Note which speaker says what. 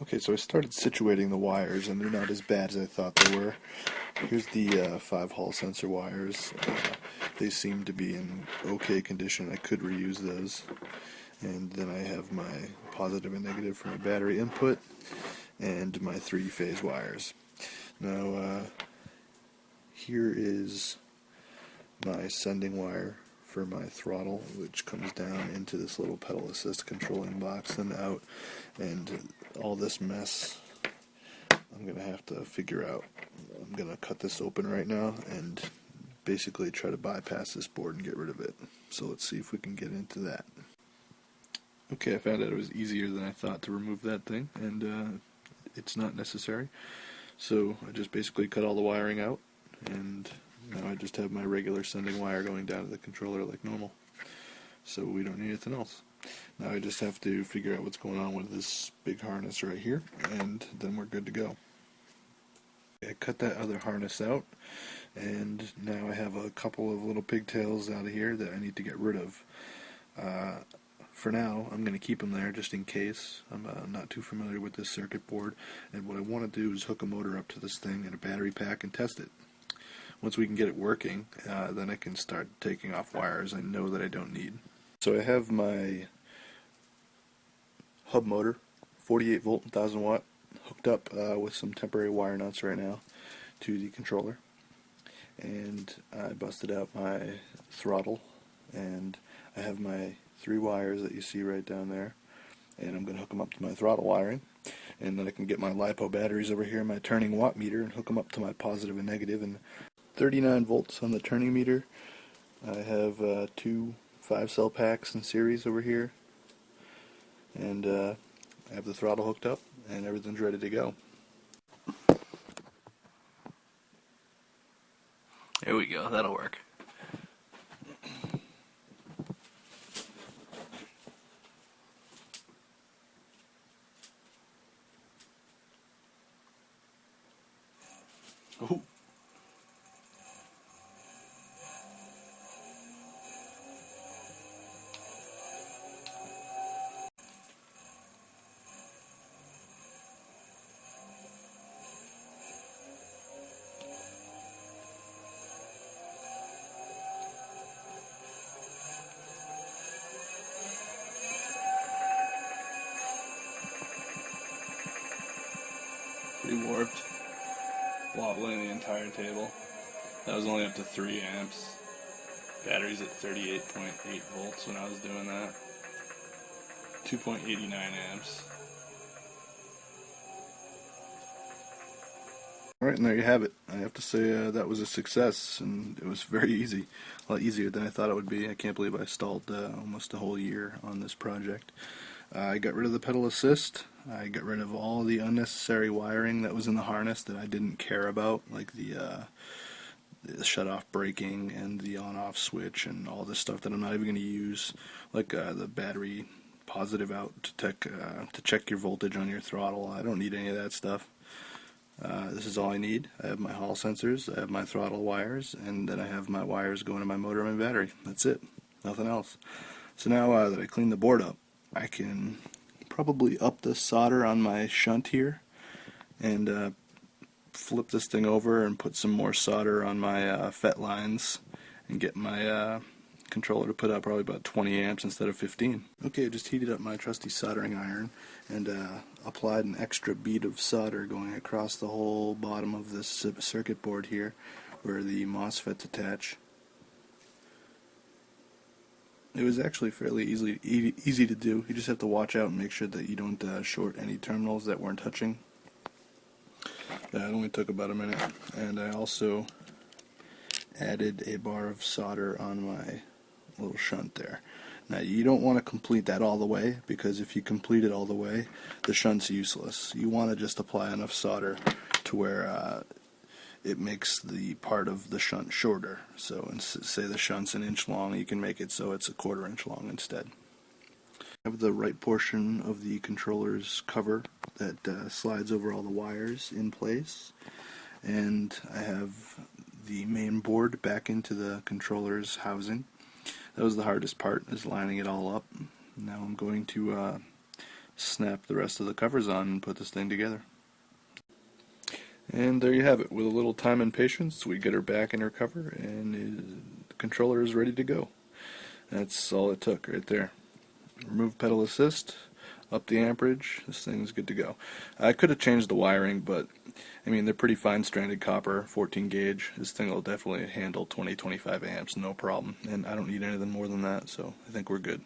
Speaker 1: Okay, so I started situating the wires, and they're not as bad as I thought they were. Here's the 5 Hall sensor wires. They seem to be in okay condition. I could reuse those. And then I have my positive and negative for my battery input, and my 3-phase wires. Now, here is my sending wire for my throttle, which comes down into this little pedal assist controlling box and out, and all this mess I'm going to have to figure out. I'm going to cut this open right now and basically try to bypass this board and get rid of it. So let's see if we can get into that. Okay, I found out it was easier than I thought to remove that thing, and it's not necessary. So I just basically cut all the wiring out, and now I just have my regular sending wire going down to the controller like normal. So we don't need anything else. Now I just have to figure out what's going on with this big harness right here, and then we're good to go. I cut that other harness out, and now I have a couple of little pigtails out of here that I need to get rid of. For now, I'm going to keep them there just in case. I'm not too familiar with this circuit board, and what I want to do is hook a motor up to this thing and a battery pack and test it. Once we can get it working, then I can start taking off wires I know that I don't need. So I have my hub motor, 48 volt, 1000 watt, hooked up with some temporary wire nuts right now to the controller. And I busted out my throttle, and I have my 3 wires that you see right down there, and I'm going to hook them up to my throttle wiring, and then I can get my LIPO batteries over here, my turning watt meter, and hook them up to my positive and negative, and 39 volts on the turning meter. I have 2 5-cell packs in series over here, and I have the throttle hooked up, and everything's ready to go.
Speaker 2: There we go, that'll work. Ooh. Pretty warped. Wobbling the entire table. That was only up to 3 amps. Battery's at 38.8 volts when I was doing that. 2.89 amps.
Speaker 1: Alright, and there you have it. I have to say that was a success, and it was very easy. A lot easier than I thought it would be. I can't believe I stalled almost a whole year on this project. I got rid of the pedal assist. I got rid of all the unnecessary wiring that was in the harness that I didn't care about, like the shut-off braking and the on-off switch and all this stuff that I'm not even going to use, like the battery positive out to check your voltage on your throttle. I don't need any of that stuff. This is all I need. I have my Hall sensors, I have my throttle wires, and then I have my wires going to my motor and my battery. That's it. Nothing else. So now that I cleaned the board up, I can probably up the solder on my shunt here and flip this thing over and put some more solder on my FET lines and get my controller to put out probably about 20 amps instead of 15. Okay, I just heated up my trusty soldering iron and applied an extra bead of solder going across the whole bottom of this circuit board here where the MOSFETs attach. It was actually fairly easy to do. You just have to watch out and make sure that you don't short any terminals that weren't touching. It only took about a minute. And I also added a bar of solder on my little shunt there. Now you don't want to complete that all the way, because if you complete it all the way, the shunt's useless. You want to just apply enough solder to where it makes the part of the shunt shorter. So say the shunt's 1 inch long, you can make it so it's 1/4 inch long instead. I have the right portion of the controller's cover that slides over all the wires in place, and I have the main board back into the controller's housing. That was the hardest part, is lining it all up. Now I'm going to snap the rest of the covers on and put this thing together. And there you have it. With a little time and patience, we get her back in her cover, and the controller is ready to go. That's all it took right there. Remove pedal assist, up the amperage, this thing's good to go. I could have changed the wiring, but I mean, they're pretty fine stranded copper, 14 gauge. This thing will definitely handle 20-25 amps, no problem. And I don't need anything more than that, so I think we're good.